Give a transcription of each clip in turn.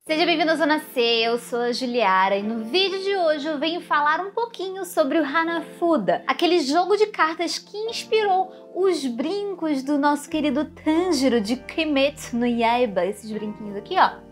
Seja bem-vindo à Zona C, eu sou a Juliara e no vídeo de hoje eu venho falar um pouquinho sobre o Hanafuda, aquele jogo de cartas que inspirou os brincos do nosso querido Tanjiro de Kimetsu no Yaiba, esses brinquinhos aqui, ó.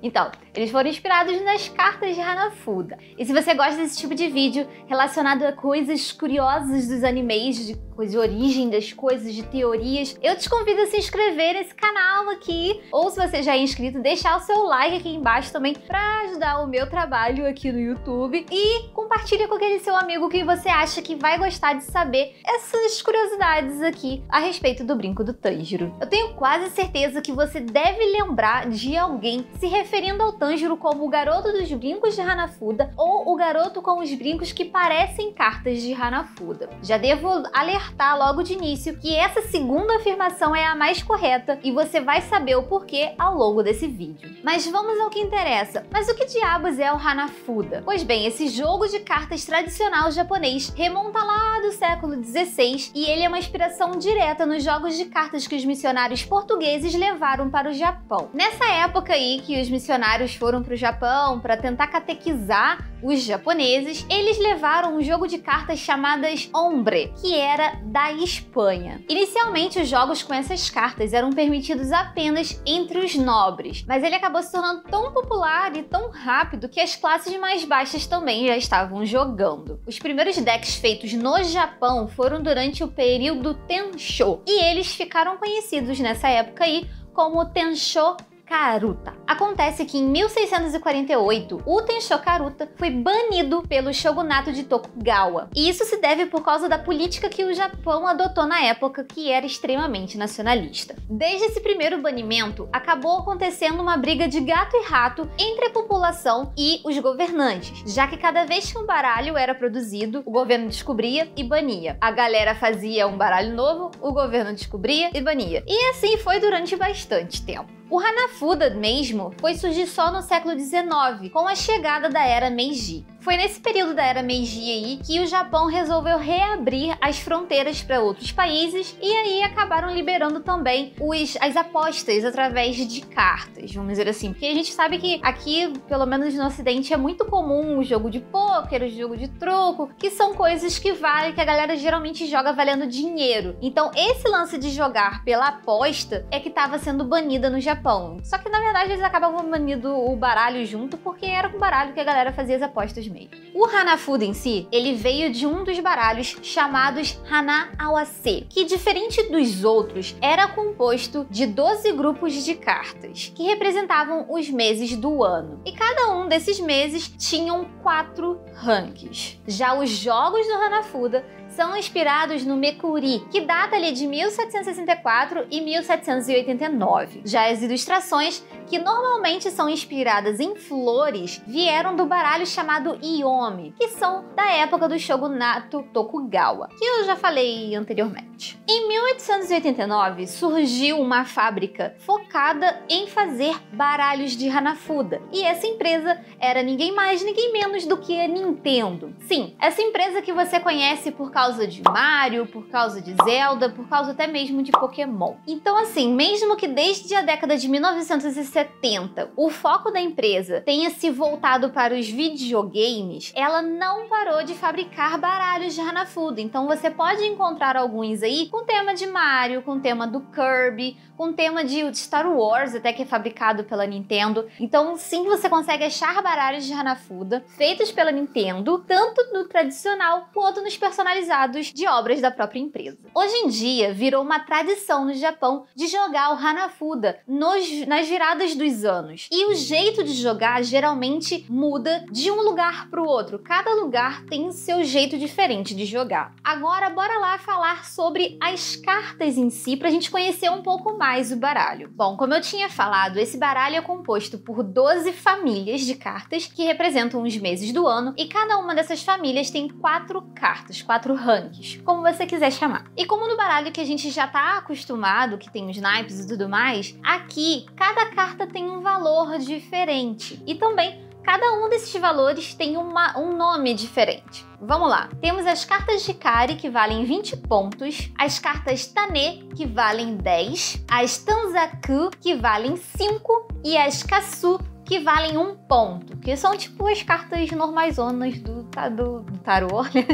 Então, eles foram inspirados nas cartas de Hanafuda. E se você gosta desse tipo de vídeo relacionado a coisas curiosas dos animes, de origem das coisas, de teorias, eu te convido a se inscrever nesse canal aqui, ou se você já é inscrito, deixar o seu like aqui embaixo também para ajudar o meu trabalho aqui no YouTube, e compartilha com aquele seu amigo que você acha que vai gostar de saber essas curiosidades aqui a respeito do brinco do Tanjiro. Eu tenho quase certeza que você deve lembrar de alguém se referindo ao Tanjiro como o garoto dos brincos de Hanafuda ou o garoto com os brincos que parecem cartas de Hanafuda. Já devo alertar logo de início que essa segunda afirmação é a mais correta e você vai saber o porquê ao longo desse vídeo. Mas vamos ao que interessa. Mas o que diabos é o Hanafuda? Pois bem, esse jogo de cartas tradicional japonês remonta lá do século XVI e ele é uma inspiração direta nos jogos de cartas que os missionários portugueses levaram para o Japão. Nessa época aí que os missionários foram para o Japão para tentar catequizar os japoneses, eles levaram um jogo de cartas chamadas Ombre, que era da Espanha. Inicialmente, os jogos com essas cartas eram permitidos apenas entre os nobres, mas ele acabou se tornando tão popular e tão rápido que as classes mais baixas também já estavam jogando. Os primeiros decks feitos no Japão foram durante o período Tenshō, e eles ficaram conhecidos nessa época aí como Tenshō Karuta. Acontece que em 1648, o Tenshō Karuta foi banido pelo shogunato de Tokugawa. E isso se deve por causa da política que o Japão adotou na época, que era extremamente nacionalista. Desde esse primeiro banimento, acabou acontecendo uma briga de gato e rato entre a população e os governantes, já que cada vez que um baralho era produzido, o governo descobria e bania. A galera fazia um baralho novo, o governo descobria e bania. E assim foi durante bastante tempo. O Hanafuda mesmo foi surgir só no século XIX, com a chegada da Era Meiji. Foi nesse período da Era Meiji aí que o Japão resolveu reabrir as fronteiras para outros países e aí acabaram liberando também as apostas através de cartas, vamos dizer assim. Porque a gente sabe que aqui, pelo menos no Ocidente, é muito comum o jogo de pôquer, o jogo de truco, que são coisas que valem, que a galera geralmente joga valendo dinheiro. Então esse lance de jogar pela aposta é que estava sendo banida no Japão. Só que na verdade eles acabavam banindo o baralho junto, porque era com o baralho que a galera fazia as apostas mesmo. O Hanafuda em si, ele veio de um dos baralhos chamados Hana-Awase, que diferente dos outros, era composto de 12 grupos de cartas, que representavam os meses do ano. E cada um desses meses tinham 4 ranks. Já os jogos do Hanafuda são inspirados no Mekuri, que data ali de 1764 e 1789. Já as ilustrações, que normalmente são inspiradas em flores, vieram do baralho chamado Iomi, que são da época do shogunato Tokugawa, que eu já falei anteriormente. Em 1889, surgiu uma fábrica focada em fazer baralhos de Hanafuda, e essa empresa era ninguém mais, ninguém menos do que a Nintendo. Sim, essa empresa que você conhece por causa de Mario, por causa de Zelda, por causa até mesmo de Pokémon. Então assim, mesmo que desde a década de 1970 o foco da empresa tenha se voltado para os videogames, ela não parou de fabricar baralhos de Hanafuda. Então você pode encontrar alguns aí com tema de Mario, com tema do Kirby, com tema de Star Wars, até que é fabricado pela Nintendo. Então sim, você consegue achar baralhos de Hanafuda feitos pela Nintendo, tanto no tradicional quanto nos personalizados de obras da própria empresa. Hoje em dia, virou uma tradição no Japão de jogar o Hanafuda nas viradas dos anos. E o jeito de jogar geralmente muda de um lugar para o outro. Cada lugar tem o seu jeito diferente de jogar. Agora, bora lá falar sobre as cartas em si, para a gente conhecer um pouco mais o baralho. Bom, como eu tinha falado, esse baralho é composto por 12 famílias de cartas que representam os meses do ano, e cada uma dessas famílias tem 4 cartas, 4 ranks, como você quiser chamar. E como no baralho que a gente já tá acostumado, que tem os naipes e tudo mais, aqui cada carta tem um valor diferente e também Cada um desses valores tem um nome diferente. Vamos lá. Temos as cartas Hikari, que valem 20 pontos, as cartas Tane, que valem 10, as Tanzaku, que valem 5, e as Kasu, que valem 1 ponto, que são tipo as cartas normaisonas do tarô, né?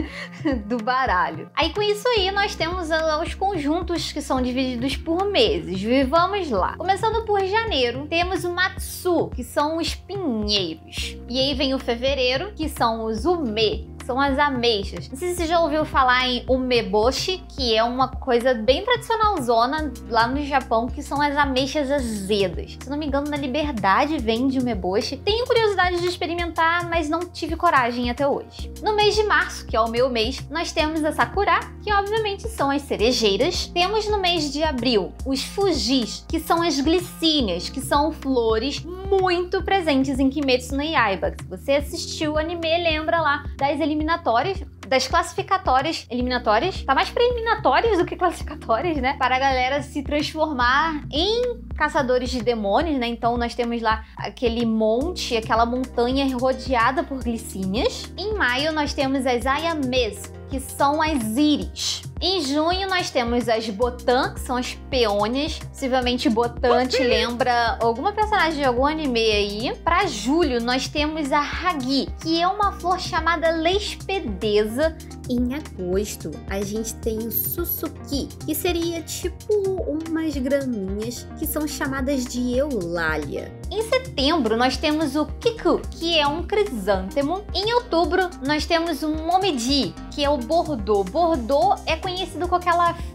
Do baralho. Aí com isso aí nós temos os conjuntos que são divididos por meses. Vamos lá. Começando por janeiro, temos o Matsu, que são os pinheiros. E aí vem o fevereiro, que são os Ume, são as ameixas. Não sei se você já ouviu falar em umeboshi, que é uma coisa bem tradicionalzona lá no Japão, que são as ameixas azedas. Se não me engano, na Liberdade vende umeboshi. Tenho curiosidade de experimentar, mas não tive coragem até hoje. No mês de março, que é o meu mês, nós temos a sakura, que obviamente são as cerejeiras. Temos no mês de abril os fujis, que são as glicínias, que são flores muito presentes em Kimetsu no Yaiba. Se você assistiu o anime, lembra lá das eliminatórias, das classificatórias, eliminatórias, tá mais pra eliminatórias do que classificatórias, né? Para a galera se transformar em caçadores de demônios, né? Então nós temos lá aquele monte, aquela montanha rodeada por glicínias. Em maio nós temos as ayames, que são as íris. Em junho nós temos as Botan, que são as peônias. Possivelmente Botan te lembra alguma personagem de algum anime aí. Para julho nós temos a Hagi, que é uma flor chamada lespedeza. Em agosto a gente tem o Suzuki, que seria tipo umas graminhas que são chamadas de eulália. Em setembro nós temos o Kiku, que é um crisântemo. Em outubro nós temos o Momiji, que é o Bordeaux. Bordeaux é conhecido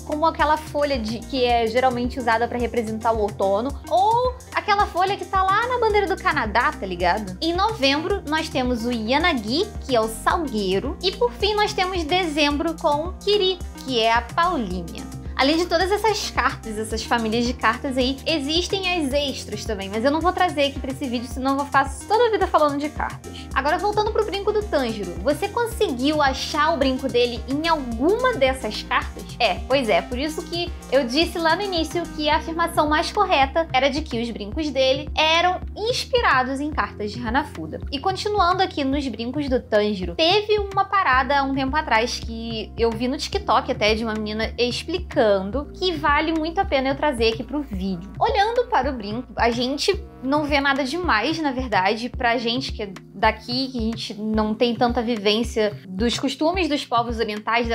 como aquela folha que é geralmente usada para representar o outono, ou aquela folha que tá lá na bandeira do Canadá, tá ligado? Em novembro nós temos o Yanagi, que é o salgueiro, e por fim nós temos dezembro com o Kiri, que é a Paulinha. Além de todas essas cartas, essas famílias de cartas aí, existem as extras também, mas eu não vou trazer aqui pra esse vídeo, senão eu vou ficar toda a vida falando de cartas. Agora, voltando pro brinco do Tanjiro, você conseguiu achar o brinco dele em alguma dessas cartas? Pois é, por isso que eu disse lá no início que a afirmação mais correta era de que os brincos dele eram inspirados em cartas de Hanafuda. E continuando aqui nos brincos do Tanjiro, teve uma parada há um tempo atrás que eu vi no TikTok até de uma menina explicando que vale muito a pena eu trazer aqui pro vídeo. Olhando para o brinco, a gente não vê nada demais, na verdade, pra gente que é daqui, que a gente não tem tanta vivência dos costumes dos povos orientais,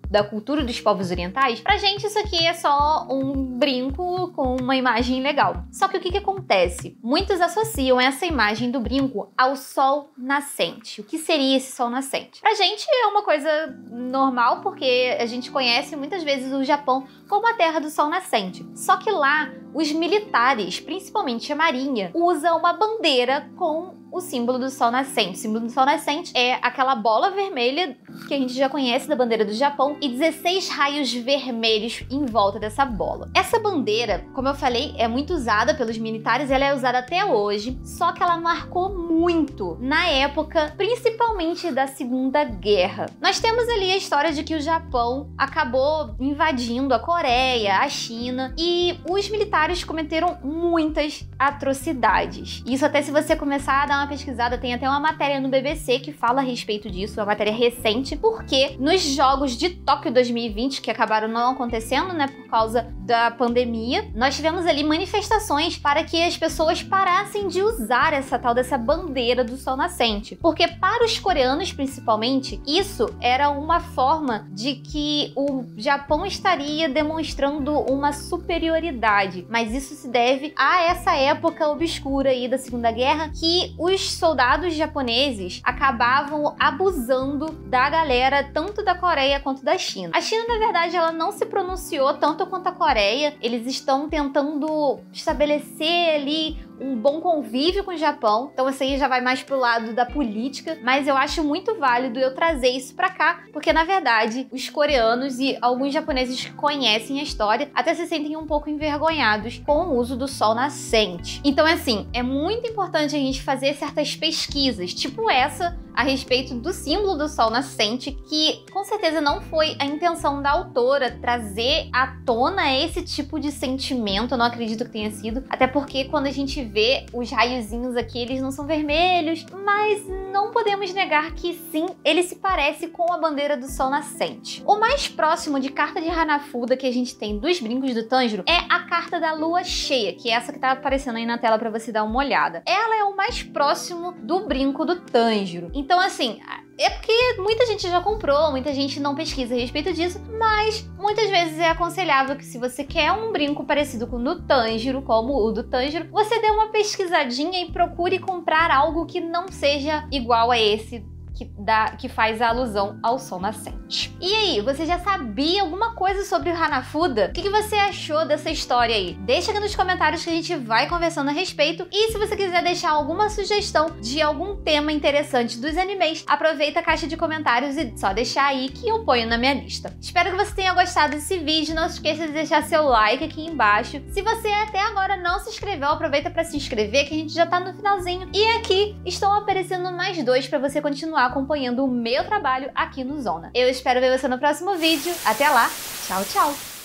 da cultura dos povos orientais. Pra gente isso aqui é só um brinco com uma imagem legal. Só que o que acontece? Muitos associam essa imagem do brinco ao sol nascente. O que seria esse sol nascente? Pra gente é uma coisa normal, porque a gente conhece muitas vezes o Japão como a terra do sol nascente. Só que lá, os militares, principalmente a marinha, usam uma bandeira com o símbolo do sol nascente. O símbolo do sol nascente é aquela bola vermelha que a gente já conhece da bandeira do Japão e 16 raios vermelhos em volta dessa bola. Essa bandeira, como eu falei, é muito usada pelos militares, ela é usada até hoje, só que ela marcou muito na época, principalmente da Segunda Guerra. Nós temos ali a história de que o Japão acabou invadindo a Coreia, a China, e os militares cometeram muitas atrocidades. Isso até se você começar a dar uma pesquisada, tem até uma matéria no BBC que fala a respeito disso, uma matéria recente, porque nos Jogos de Tóquio 2020, que acabaram não acontecendo, né, por causa da pandemia, nós tivemos ali manifestações para que as pessoas parassem de usar essa tal dessa bandeira do sol nascente. Porque para os coreanos, principalmente, isso era uma forma de que o Japão estaria demonstrando uma superioridade. Mas isso se deve a essa época obscura aí da Segunda Guerra, que os soldados japoneses acabavam abusando da galera, tanto da Coreia quanto da China. A China, na verdade, ela não se pronunciou tanto quanto a Coreia. Eles estão tentando estabelecer ali um bom convívio com o Japão, então isso aí já vai mais pro lado da política, mas eu acho muito válido eu trazer isso pra cá, porque na verdade os coreanos e alguns japoneses que conhecem a história até se sentem um pouco envergonhados com o uso do sol nascente. Então assim, é muito importante a gente fazer certas pesquisas, tipo essa a respeito do símbolo do sol nascente, que com certeza não foi a intenção da autora trazer à tona esse tipo de sentimento, eu não acredito que tenha sido, até porque quando a gente vê os raiozinhos aqui, eles não são vermelhos, mas não podemos negar que sim, ele se parece com a bandeira do sol nascente. O mais próximo de carta de Hanafuda que a gente tem dos brincos do Tanjiro é a carta da lua cheia, que é essa que tá aparecendo aí na tela pra você dar uma olhada. Ela é o mais próximo do brinco do Tanjiro. Então, assim, é porque muita gente já comprou, muita gente não pesquisa a respeito disso, mas muitas vezes é aconselhável que se você quer um brinco parecido com o do Tanjiro, como o do Tanjiro, você dê uma pesquisadinha e procure comprar algo que não seja igual a esse que faz a alusão ao sol nascente. E aí, você já sabia alguma coisa sobre o Hanafuda? O que você achou dessa história aí? Deixa aqui nos comentários que a gente vai conversando a respeito. E se você quiser deixar alguma sugestão de algum tema interessante dos animes, aproveita a caixa de comentários e só deixar aí que eu ponho na minha lista. Espero que você tenha gostado desse vídeo. Não se esqueça de deixar seu like aqui embaixo. Se você até agora não se inscreveu, aproveita para se inscrever que a gente já tá no finalzinho. E aqui estão aparecendo mais 2 para você continuar acompanhando o meu trabalho aqui no Zona. Eu espero ver você no próximo vídeo. Até lá, tchau, tchau!